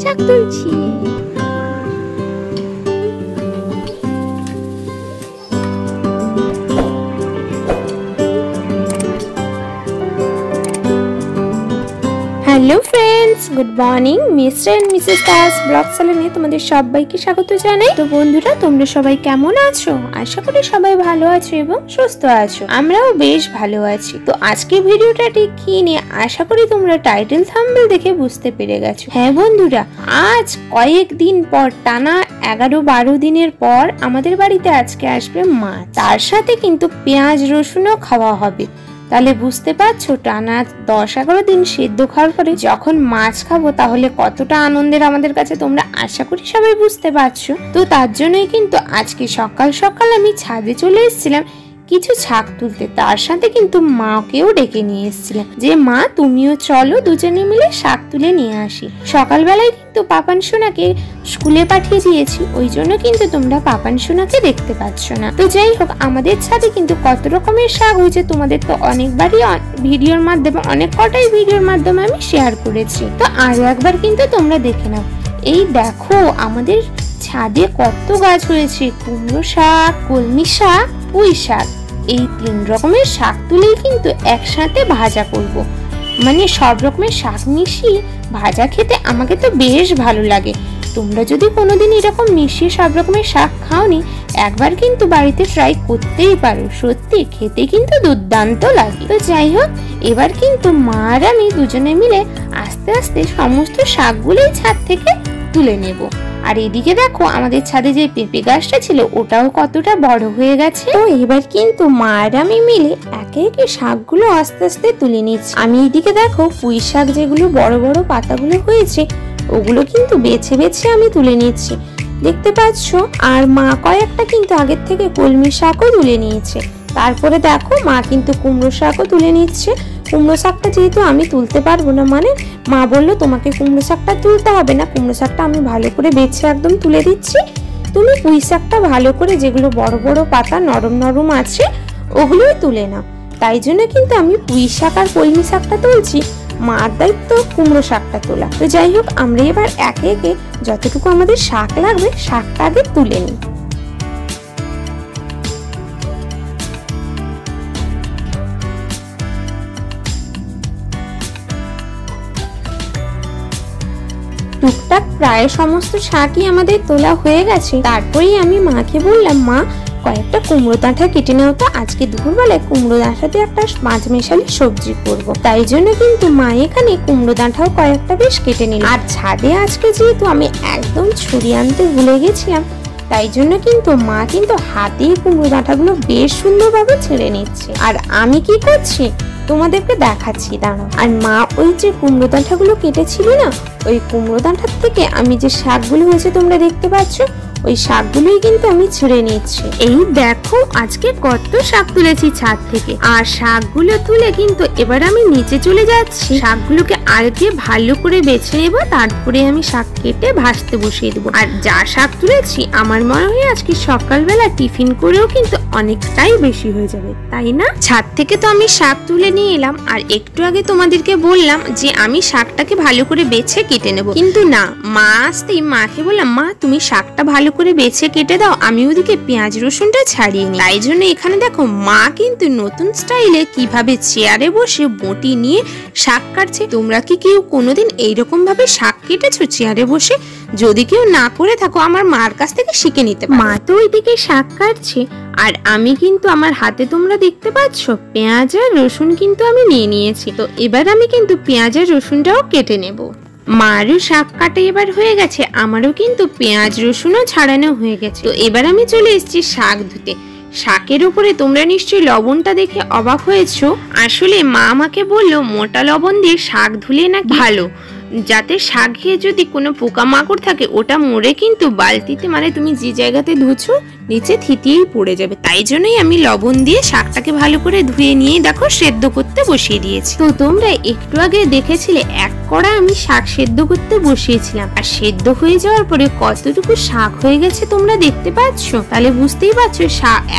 শাক তুলছি। Hello friends, good morning. Mr and Mrs Das blog চ্যানেলে তোমাদের সবাইকে স্বাগত জানাই। তো বন্ধুরা, তোমরা সবাই কেমন আছো? আশা করি সবাই ভালো আছো এবং সুস্থ আছো। আমরাও বেশ ভালো আছি। তো আজকে ভিডিওটা ঠিক কি নিয়ে আশা করি তোমরা টাইটেল থাম্বনেল দেখে বুঝতে পেরে গেছো। হ্যাঁ বন্ধুরা, আজ কয়েকদিন পর, টানা 11-12 দিনের পর আমাদের বাড়িতে আজকে আসবে মাছ। তার সাথে কিন্তু পেঁয়াজ রসুনও খাওয়া হবে। তাহলে বুঝতে পারছো, টানা 10-11 দিন সেদ্ধ খাওয়ার পরে যখন মাছ খাবো তাহলে কতটা আনন্দের আমাদের কাছে, তোমরা আশা করি সবাই বুঝতে পারছো। তো তার জন্যই কিন্তু আজকে সকাল সকাল আমি ছাদে চলে এসেছিলাম কিছু শাক তুলতে। তার সাথে কিন্তু মাকেও ডেকে নিয়ে এসেছিলাম যে মা তুমিও চলো, দুজনে মিলে শাক তুলে নিয়ে আসি। সকালবেলায় কিন্তু পাপান সোনাকে স্কুলে পাঠিয়ে দিয়েছি, ওই জন্য কিন্তু তোমরা পাপান সোনাকে দেখতে পাচ্ছ না। তো যাই হোক, আমাদের ছাদে কিন্তু কত রকমের শাক হয়েছে তোমাদের তো অনেকবারই ভিডিওর মাধ্যমে, অনেক কটাই ভিডিওর মাধ্যমে আমি শেয়ার করেছি। তো আরো একবার কিন্তু তোমরা দেখে নাও। এই দেখো আমাদের ছাদে কত গাছ হয়েছে, কুমড়ো শাক, কলমি শাক, পুঁই শাক। এই 3 রকমের শাক তুলেই কিন্তু একসাথে ভাজা করব। মানে সব রকমের শাক মিশিয়ে ভাজা খেতে আমাকে তো বেশ ভালো লাগে। তোমরা যদি কোনোদিন এরকম মিশিয়ে সব রকমের শাক খাওনি, একবার কিন্তু বাড়িতে ট্রাই করতেই পারো। সত্যি খেতে কিন্তু দুর্দান্ত লাগে। তো যাই হোক, এবার কিন্তু মা আর আমি দুজনে মিলে আস্তে আস্তে সমস্ত শাকগুলোই ছাদ থেকে তুলে নেব। আর এদিকে দেখো, আমাদের ছাদে যে পেঁপে গাছটা ছিল ওটাও কতটা বড় হয়ে গেছে। তো এবার কিন্তু মা আর আমি মিলে একে একে শাকগুলো আস্তে আস্তে তুলে নিচ্ছি। আমি এদিকে দেখো পুঁই শাক যেগুলো বড় বড় পাতাগুলো হয়েছে ওগুলো কিন্তু বেছে বেছে আমি তুলে নিচ্ছি, দেখতে পাচ্ছ। আর মা কয়েকটা কিন্তু আগের থেকে কলমি শাকও তুলে নিয়েছে। তারপরে দেখো মা কিন্তু কুমড়ো শাকও তুলে নিচ্ছে। কুমড়ো শাকটা যেহেতু আমি তুলতে পারবো না, মানে মা বললো তোমাকে কুমড়ো শাকটা তুলতে হবে না, কুমড়ো শাকটা আমি ভালো করে বেছে একদম তুলে দিচ্ছি, তুমি পুঁই শাকটা ভালো করে যেগুলো বড় বড় পাতা নরম নরম আছে ওগুলোই তুলে নাও। তাই জন্য কিন্তু আমি পুঁই শাক আর কলমি শাকটা তুলছি, মার দায়িত্ব কুমড়ো শাকটা তোলা। তো যাই হোক, আমরা এবার একে একে যতটুকু আমাদের শাক লাগবে শাকটা আগে তুলে নিই। টুকটাক প্রায় সমস্ত শাকই আমাদের তোলা হয়ে গেছে। তারপরেই আমি মাকে বললাম, মা কয়েকটা কুমড়ো ডাঁটা কেটে নাও তো, আজকে দুপুরবেলায় কুমড়ো ডাঁটাতে একটা মাছ মেশালি সবজি করব। তাই জন্য কিন্তু মা এখানে কুমড়ো ডাঁটাও কয়েকটা বেশ কেটে নিল। আর ছাদে আজকে যেহেতু আমি একদম ছুরি আনতে ভুলে গেছিলাম, তাই জন্য কিন্তু মা কিন্তু হাতেই কুমড়ো ডাঁটাগুলো বেশ সুন্দরভাবে ছেড়ে নিচ্ছে। আর আমি কি করছি তোমাদেরকে দেখাচ্ছি, দাঁড়াও। আর মা ওই যে কুমড়ো ডাঁটাগুলো কেটেছিল না, ওই কুমড়ো ডাঁটার থেকে আমি যে শাকগুলো হয়েছে তোমরা দেখতে পাচ্ছ, ওই শাকগুলোই কিন্তু আমি ছেড়ে নিচ্ছি। এই দেখো আজকে কত শাক তুলেছি ছাদ থেকে। আর শাকগুলো তুলে কিন্তু এবার আমি নিচে চলে যাচ্ছি। শাকগুলোকে আগে ভালো করে বেছে নেব, তারপরে আমি শাক কেটে ভাজতে বসিয়ে দেবো। আর যা শাক তুলেছি আমার মনে হয় আজকে সকালবেলা টিফিন করেও কিন্তু অনেকটাই বেশি হয়ে যাবে, তাই না? ছাদ থেকে তো আমি শাক তুলে নিয়ে এলাম, আর একটু আগে তোমাদেরকে বললাম যে আমি শাকটাকে ভালো করে বেছে কেটে নেব, কিন্তু না, মা আসতেই মাকে বললাম, মা তুমি শাকটা ভালো করে বেছে কেটে দাও, আমি ওদিকে পেঁয়াজ রসুনটা ছাড়িয়ে নিই। তাই জন্য এখানে দেখো মা কিন্তু নতুন স্টাইলে কিভাবে চেয়ারে বসে বটি নিয়ে শাক কাটছে। তোমরা কি কেউ কোনোদিন এইরকম ভাবে শাক কেটেছো চেয়ারে বসে? যদি কেউ না করে থাকো আমার মার কাছ থেকে শিখে নিতে পারো। মা তো ওইদিকে শাক কাটছে, আর আমি কিন্তু আমার হাতে তোমরা দেখতে পাচ্ছ পেঁয়াজ আর রসুন কিন্তু আমি নিয়ে নিয়েছি। তো এবার আমি কিন্তু পেঁয়াজ আর রসুনটাও কেটে নেব। মারও শাক কাটা এবার হয়ে গেছে, আমারও কিন্তু পেঁয়াজ রসুনও ছাড়ানো হয়ে গেছে। তো এবার আমি চলে এসেছি শাক ধুতে। শাকের উপরে তোমরা নিশ্চয়ই লবণটা দেখে অবাক হয়েছো। আসলে মা আমাকে বললো মোটা লবণ দিয়ে শাক ধুলে না ভালো, যাতে শাক খেয়ে যদি কোনো পোকামাকড় থাকে ওটা মরে কিন্তু বালতিতে, মানে তুমি যে জায়গাতে ধুছো নিচে থিতিয়েই পড়ে যাবে। তাই জন্যই আমি লবণ দিয়ে শাকটাকে ভালো করে ধুয়ে নিয়ে দেখো সেদ্ধ করতে বসিয়ে দিয়েছি। তো তোমরা একটু আগে দেখেছিলে এক কড়া আমি শাক সেদ্ধ করতে বসিয়েছিলাম, আর সেদ্ধ হয়ে যাওয়ার পরে কতটুকু শাক হয়ে গেছে তোমরা দেখতে পাচ্ছ। তাহলে বুঝতেই পারছো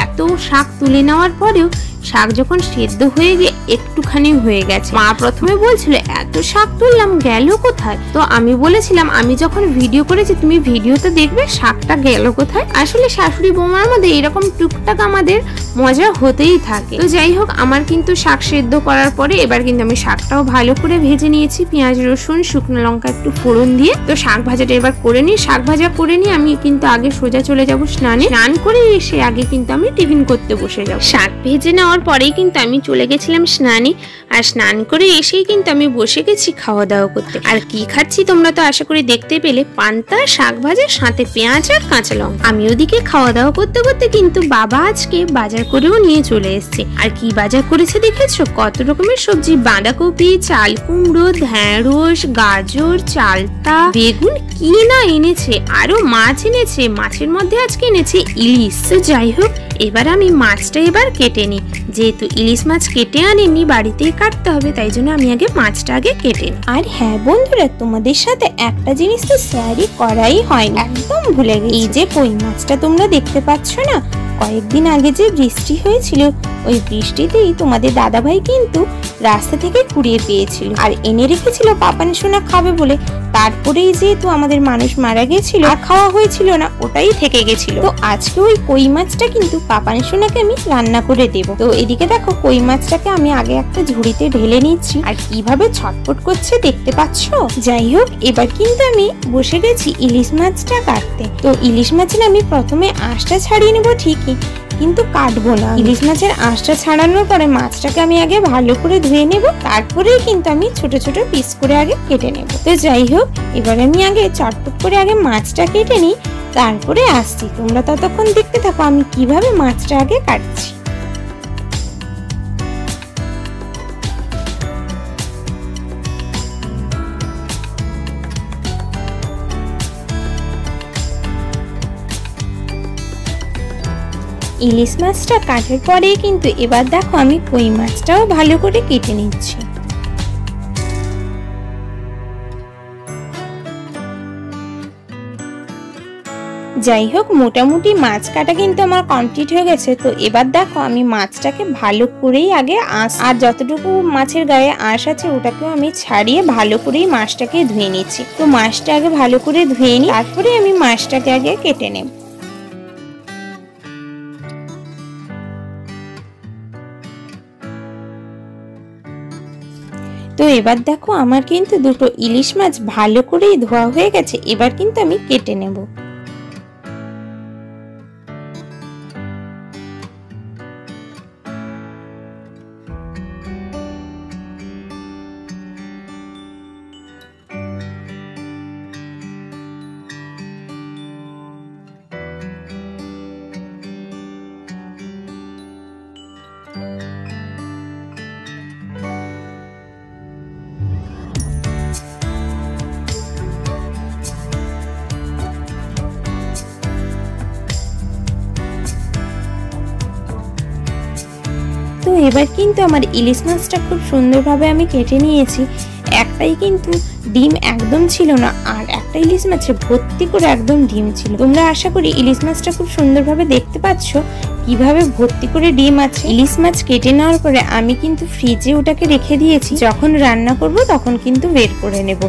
এত শাক তুলে নেওয়ার পরেও শাক যখন সেদ্ধ হয়ে গিয়ে একটুখানি হয়ে গেছে, মা প্রথমে বলছিল এত শাক তুললাম গেল কোথায়। তো আমি বলেছিলাম আমি যখন ভিডিও করেছি তুমি ভিডিওতে দেখবে শাকটা গেল কোথায়। আসলে শাশুড়ি বৌমার মধ্যে এরকম টুকটাক আমাদের মজা হতেই থাকে। তো যাই হোক, আমার কিন্তু শাক সেদ্ধ করার পরে এবার কিন্তু আমি শাকটাও ভালো করে ভেজে নিয়েছি, পেঁয়াজ রসুন শুকনো লঙ্কা একটু ফোড়ন দিয়ে। তো শাক ভাজাটা এবার করে নিই। শাক ভাজা করে নিয়ে আমি কিন্তু আগে সোজা চলে যাব স্নানে। স্নান করে এসে আগে কিন্তু আমি টিফিন করতে বসে যাব। শাক ভেজে নেওয়ার পরেই কিন্তু আমি চলে গেছিলাম স্নানে, আর স্নান করে এসেই কিন্তু আমি বসে গেছি খাওয়া দাওয়া করতে। আর কি খাচ্ছি তোমরা তো আশা করি দেখতে পেলে, পান্তা শাক ভাজা সাথে পেঁয়াজ আর কাঁচা লঙ্কা। আমি ওদিকে খাওয়া দাওয়া করতে করতে কিন্তু বাবা আজকে বাজার করেও নিয়ে চলে এসেছে। আর কি বাজার করেছে দেখেছো? কত রকমের সবজি, বাঁধাকপি, চাল কুমড়ো, ঢেঁড়স, গাজর, চালতা, বেগুন, কি না এনেছে। আরো মাছ এনেছে, মাছের মধ্যে আজকে এনেছে ইলিশ। তো যাই হোক, এবার আমি মাছটা এবার কেটে নিই। যেহেতু ইলিশ মাছ কেটে আনিনি, বাড়িতেই কাটতে হবে, তাই জন্য আমি আগে মাছটা আগে কেটে নিই। আর হ্যাঁ বন্ধুরা, তোমাদের সাথে একটা জিনিস তো শেয়ারই করাই হয়নি, একদম ভুলে গেছি। এই যে কই মাছটা তোমরা দেখতে পাচ্ছ না, কয়েকদিন আগে যে বৃষ্টি হয়েছিল, ওই বৃষ্টিতেই তোমাদের দাদাভাই কিন্তু রাস্তা থেকে কুড়িয়ে পেয়েছিল আর এনে রেখেছিল পাপান সোনা খাবে বলে। তারপরেই যেহেতু আমাদের মানুষ মারা গেছিল আর খাওয়া হয়েছিল না, ওটাই থেকে গেছিল। তো আজকে ওই কই মাছটা কিন্তু পাপান সোনাকে আমি রান্না করে দেব। তো এদিকে দেখো, কই মাছটাকে আমি আগে একটা ঝুড়িতে ঢেলে নিচ্ছি আর কিভাবে ছটফট করছে দেখতে পাচ্ছ। যাই হোক, এবার কিন্তু আমি বসে গেছি ইলিশ মাছটা কাটতে। তো ইলিশ মাছের আমি প্রথমে আঁশটা ছাড়িয়ে নেবো ঠিকই, কিন্তু কাটবো না। ইলিশ মাছের আঁশটা ছাড়ানোর পরে মাছটাকে আমি আগে ভালো করে ধুয়ে নেব, তারপরেই কিন্তু আমি ছোট ছোট পিস করে আগে কেটে নেব। তো যাই হোক, এবার আমি আগে চটপট করে আগে মাছটা কেটে নিই, তারপরে আসছি। তোমরা ততক্ষণ দেখতে থাকো আমি কিভাবে মাছটা আগে কাটছি। ইলিশ মাছটা কাটার পরেই কিন্তু এবার দেখো আমি কই মাছটাও ভালো করে কেটে নিচ্ছি। যাই হোক, মোটামুটি মাছ কাটা কিন্তু আমার কমপ্লিট হয়ে গেছে। তো এবার দেখো আমি মাছটাকে ভালো করেই আগে আঁশ আর যতটুকু মাছের গায়ে আঁশ আছে ওটাকেও আমি ছাড়িয়ে ভালো করেই মাছটাকে ধুয়ে নিচ্ছি। তো মাছটা আগে ভালো করে ধুয়ে নিই, তারপরে আমি মাছটাকে আগে কেটে নেব। তো এবার দেখো আমার কিন্তু দুটো ইলিশ মাছ ভালো করেই ধোয়া হয়ে গেছে, এবার কিন্তু আমি কেটে নেব। তো এবার কিন্তু আমার ইলিশ মাছটা খুব সুন্দরভাবে আমি কেটে নিয়েছি। একটাই কিন্তু ডিম একদম ছিল না, আর একটা ইলিশ মাছে ভর্তি করে একদম ডিম ছিল। তোমরা আশা করি ইলিশ মাছটা খুব সুন্দরভাবে দেখতে পাচ্ছ কিভাবে ভর্তি করে ডিম আছে। ইলিশ মাছ কেটে নেওয়ার পরে আমি কিন্তু ফ্রিজে ওটাকে রেখে দিয়েছি, যখন রান্না করব তখন কিন্তু বের করে নেব।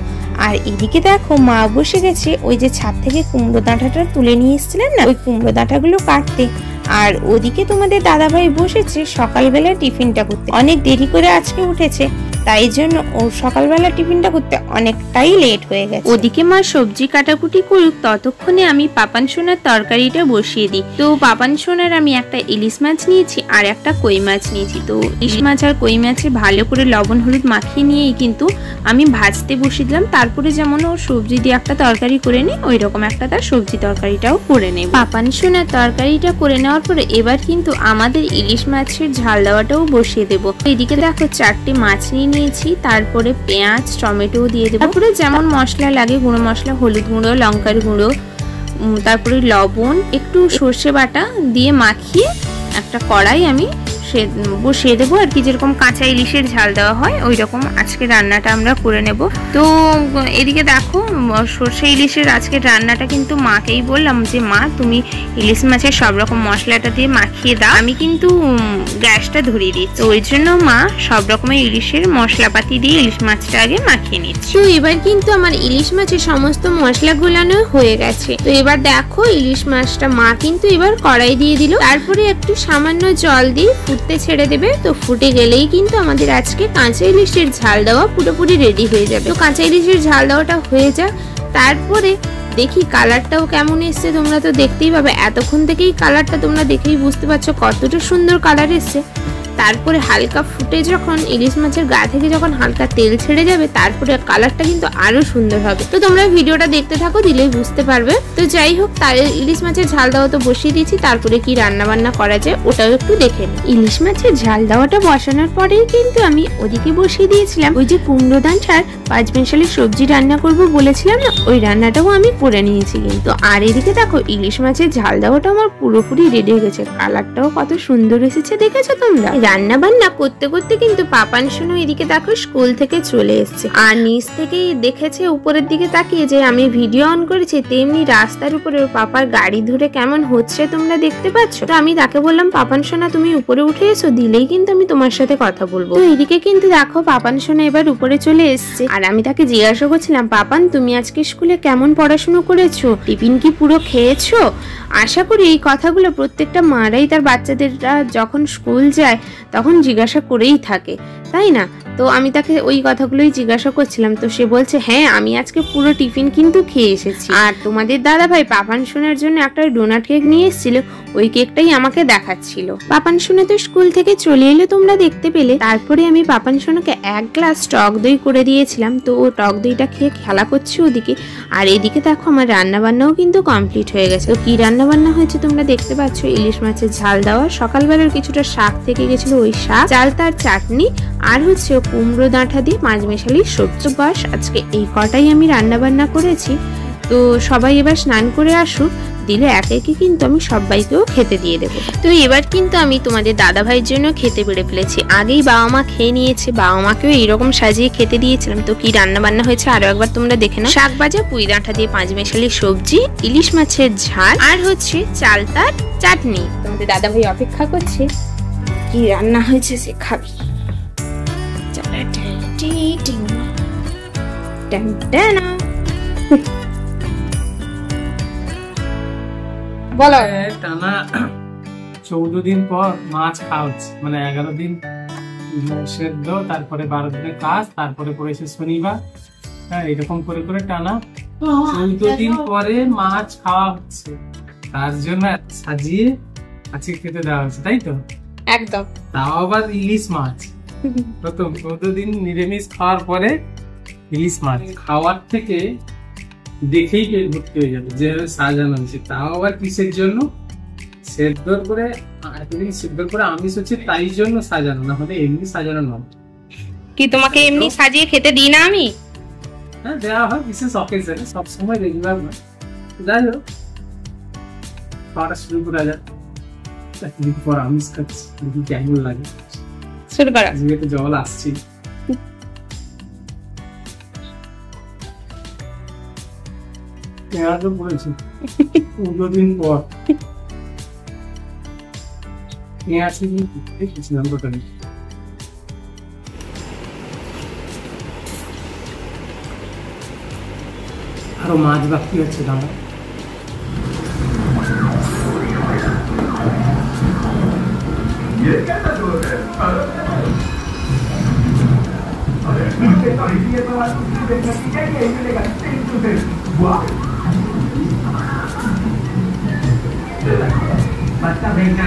আর এদিকে দেখো মা বসে গেছে ওই যে ছাদ থেকে কুমড়ো ডাঁটাটা তুলে নিয়ে এসেছিলেন না, ওই কুমড়ো ডাঁটাগুলো কাটতে। আর ওদিকে তোমাদের দাদাভাই বসেছে সকালবেলা টিফিনটা করতে। অনেক দেরি করে আজকে উঠেছে, তাই জন্য ও সকালবেলা টিফিনটা করতে অনেকটাই লেট হয়ে গেছে। ওদিকে মা সবজি কাটাকুটি করুক, ততক্ষণে আমি পাপান সোনার তরকারিটা বসিয়ে দিই। তো পাপান সোনার আমি একটা ইলিশ মাছ নিয়েছি আর একটা কই মাছ নিয়েছি। তো ইলিশ মাছ আর কই মাছে ভালো করে লবণ হলুদ মাখিয়ে নিয়েই কিন্তু আমি ভাজতে বসিয়ে দিলাম। তারপরে যেমন ও সবজি দিয়ে একটা তরকারি করে নিই, ওই রকম একটা তার সবজি তরকারিটাও করে নেব। পাপান সোনার তরকারিটা করে নেওয়ার পরে এবার কিন্তু আমাদের ইলিশ মাছের ঝাল দেওয়াটাও বসিয়ে দেবো। এদিকে দেখো 4টে মাছ নিয়েছি, তারপরে পেঁয়াজ টমেটো দিয়ে দেবো। তারপরে যেমন মশলা লাগে, গুঁড়ো মশলা, হলুদ গুঁড়ো, লঙ্কার গুঁড়ো, তারপরে লবণ, একটু সর্ষে বাটা দিয়ে মাখিয়ে একটা কড়াই আমি বসিয়ে দেবো আর কি, যেরকম কাঁচা ইলিশের ঝাল দেওয়া হয় ওই রকম আজকে রান্নাটা আমরা করে নেব। তো এদিকে দেখো সর্ষে ইলিশের আজকের রান্নাটা কিন্তু মাকেই বললাম যে মা তুমি ইলিশ মাছের সব রকম মশলাটা দিয়ে মাখিয়ে দাও, আমি কিন্তু গ্যাসটা ধরিয়ে দিই। তো ওই জন্য মা সব রকমের ইলিশের মশলাপাতি দিয়ে ইলিশ মাছটা আগে মাখিয়ে নিচ্ছি। তো এবার কিন্তু আমার ইলিশ মাছের সমস্ত মশলা গুলানো হয়ে গেছে। তো এবার দেখো ইলিশ মাছটা মা কিন্তু এবার কড়াই দিয়ে দিল, তারপরে একটু সামান্য জল দিয়ে ফুটতে ছেড়ে দেবে। তো ফুটে গেলেই কিন্তু আমাদের আজকে কাঁচা ইলিশের ঝাল দেওয়া পুরোপুরি রেডি হয়ে যাবে। তো কাঁচা ইলিশের ঝাল দেওয়াটা হয়ে যাক, তারপরে দেখি কালারটাও কেমন এসছে, তোমরা তো দেখতেই পাবে। এতক্ষণ থেকেই কালারটা তোমরা দেখেই বুঝতে পারছো কতটা সুন্দর কালার এসছে। তারপরে হালকা ফুটে যখন ইলিশ মাছের গা থেকে যখন হালকা তেল ছেড়ে যাবে, তারপরে কালারটা কিন্তু আরো সুন্দর হবে। তো তোমরা ভিডিওটা দেখতে থাকো, দিলেই বুঝতে পারবে। তো যাই হোক, তার ইলিশ মাছের ঝাল দেওয়া তো বসিয়ে দিয়েছি, তারপরে কি রান্না বান্না করা যায় ওটাও একটু দেখে নিই। ইলিশ মাছের ঝাল দেওয়াটা বসানোর পরেই কিন্তু আমি ওদিকে বসিয়ে দিয়েছিলাম ওই যে কুমড়ো ডাঁটার পাঁচমিশালি সবজি রান্না করব বলেছিলাম না, ওই রান্নাটাও আমি করে নিয়েছি কিন্তু। আর এদিকে দেখো ইলিশ মাছের ঝাল দেওয়াটা আমার পুরোপুরি রেডি হয়ে গেছে, কালারটাও কত সুন্দর এসেছে দেখেছো তোমরা। রান্না বান্না করতে করতে কিন্তু পাপান শোনো এদিকে দেখো স্কুল থেকে চলে এসেছে, আর নিচ থেকেই দেখেছে উপরের দিকে তাকিয়ে যে আমি ভিডিও অন করেছি, তেমনি রাস্তার উপরে পাপার গাড়ি ধরে কেমন হচ্ছে তোমরা দেখতে পাচ্ছ। তো আমি তাকে বললাম পাপান সোনা তুমি উপরে উঠে এসো, দিলেই কিন্তু আমি তোমার সাথে কথা বলবো। তো এদিকে কিন্তু দেখো পাপান সোনা এবার উপরে চলে এসছে, আর আমি তাকে জিজ্ঞাসা করছিলাম পাপান তুমি আজকে স্কুলে কেমন পড়াশোনা করেছো, টিফিন কি পুরো খেয়েছো। আশা করি এই কথাগুলো প্রত্যেকটা মারাই তার বাচ্চাদেররা যখন স্কুল যায় তখন জিজ্ঞাসা করেই থাকে, তাই না। তো আমি তাকে ওই কথাগুলোই জিজ্ঞাসা করছিলাম। তো সে বলছে হ্যাঁ আমি আজকে পুরো টিফিন কিন্তু খেয়ে এসেছি। আর তোমাদের দাদা ভাই পাপান সোনার জন্য একটা ডোনাট কেক নিয়ে এসেছিল, ওই কেকটাই আমাকে দেখাচ্ছিল। পাপান সোনা তো স্কুল থেকে চলে এলো তোমরা দেখতে পেলে। তারপরে আমি পাপান সোনাকে এক গ্লাস টক দই করে দিয়েছিলাম, তো ও টক দইটা খেয়ে খেলা করছে ওদিকে। আর এদিকে দেখো আমার রান্না বান্নাও কিন্তু কমপ্লিট হয়ে গেছে। তো কি রান্না বান্না হয়েছে তোমরা দেখতে পাচ্ছ, ইলিশ মাছের ঝাল দেওয়া, সকালবেলার কিছুটা শাক থেকে গেছিল ওই শাক, চাল তার চাটনি, আর হচ্ছে কুমড়ো ডাঁটা দিয়ে পাঁচমিশালি সবজি। বাস আজকে এই কটাই আমি রান্না বান্না করেছি। তো সবাই এবার স্নান করে আসুক, দিলে একে একে কিন্তু আমি সবাইকেও খেতে দিয়ে দেবো। তো এবার কিন্তু আমি তোমাদের দাদা ভাইয়ের জন্য খেতে বেড়ে ফেলেছি, আগেই বাবা মা খেয়ে নিয়েছে, বাবা মাকেও এইরকম সাজিয়ে খেতে দিয়েছিলাম। তো কি রান্না বান্না হয়েছে আরো একবার তোমরা দেখে নাও। শাক ভাজা, পুঁই ডাঁটা দিয়ে পাঁচমিশালি সবজি, ইলিশ মাছের ঝাল, আর হচ্ছে চাল তার চাটনি। তোমাদের দাদা ভাই অপেক্ষা করছে কি রান্না হয়েছে সে খাবি। বলো টানা 14 দিন পর মাছ খাওয়া হচ্ছে, মানে 11 দিন সেদ্ধ, তারপরে 12 দিনের কাজ, তারপরে পড়েছে শনিবার। হ্যাঁ এরকম করে করে টানা 14 দিন পরে মাছ খাওয়া হচ্ছে, তার জন্য সাজিয়ে আজকে খেতে দেওয়া হচ্ছে, তাই তো? একদম, তাও আবার ইলিশ মাছ। প্রথম 14 দিন নিরামিষ খাওয়ার পরে ইলিশ মাছ খাওয়ার থেকে দেখেই পেট ভর্তি হয়ে যাবে যে সাজানো হয়েছে। তাও আবার কিসের জন্য? সেদ্ধ করে, এতদিন সেদ্ধ করে আমিষ হচ্ছে তাই জন্য সাজানো, না হলে এমনি সাজানো নয়। কি তোমাকে এমনি সাজিয়ে খেতে দিই না আমি? হ্যাঁ দেওয়া হয় বিশেষ অকেশনে, সবসময় রেগুলার নয়। যাই হোক খাওয়াটা শুরু করা যাক। এতদিন পর আমিষ খাচ্ছি, দেখি কেমন লাগে। শুরু করা, আজকে তো জল আসছি। পেঁয়াজও পড়েছে 14 দিন পর। পেঁয়াজ দেখেছিলাম টোটালি। আরো মাছ বাকি হচ্ছে দাঁড়া। Basta venga.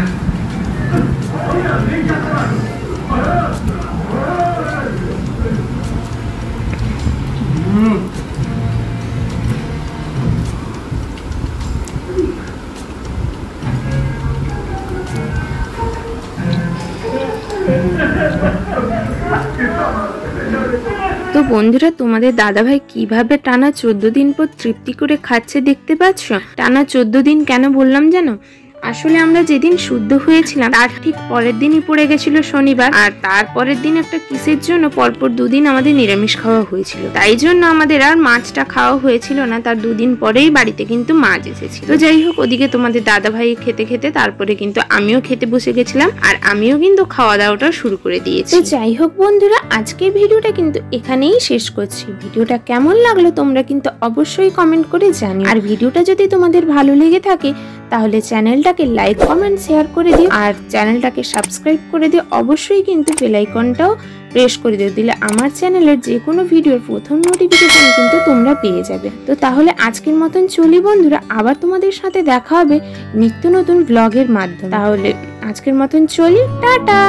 তো বন্ধুরা তোমাদের দাদাভাই কিভাবে টানা 14 দিন পর তৃপ্তি করে খাচ্ছে দেখতে পাচ্ছ। টানা 14 দিন কেন বললাম জানো? আসলে আমরা যেদিন শুদ্ধ হয়েছিলাম তার ঠিক পরের দিনই পড়ে গেছিল শনিবার, আর তারপরের দিন একটা কিসের জন্য পরপর দুদিন আমাদের নিরামিষ খাওয়া হয়েছিল, তাই জন্য আমাদের আর মাছটা খাওয়া হয়েছিল না। তার দুদিন পরেই বাড়িতে কিন্তু মাছ এসেছিল। তো যাই হোক, ওদিকে তোমাদের দাদা ভাই খেতে খেতে তারপরে কিন্তু আমিও খেতে বসে গেছিলাম, আর আমিও কিন্তু খাওয়া দাওয়াটা শুরু করে দিয়েছি। তো যাই হোক বন্ধুরা, আজকের ভিডিওটা কিন্তু এখানেই শেষ করছি। ভিডিওটা কেমন লাগলো তোমরা কিন্তু অবশ্যই কমেন্ট করে জানিও, আর ভিডিওটা যদি তোমাদের ভালো লেগে থাকে তাহলে চ্যানেলটাকে লাইক কমেন্ট শেয়ার করে দিও, আর চ্যানেলটাকে সাবস্ক্রাইব করে দিও। অবশ্যই কিন্তু বেল আইকনটাও প্রেস করে দিও, দিলে আমার চ্যানেলের যে কোনো ভিডিওর প্রথম নোটিফিকেশন কিন্তু তোমরা পেয়ে যাবে। তো তাহলে আজকের মতন চলি বন্ধুরা, আবার তোমাদের সাথে দেখা হবে নিত্য নতুন ব্লগের মাধ্যমে। তাহলে আজকের মতন চলি, টাটা।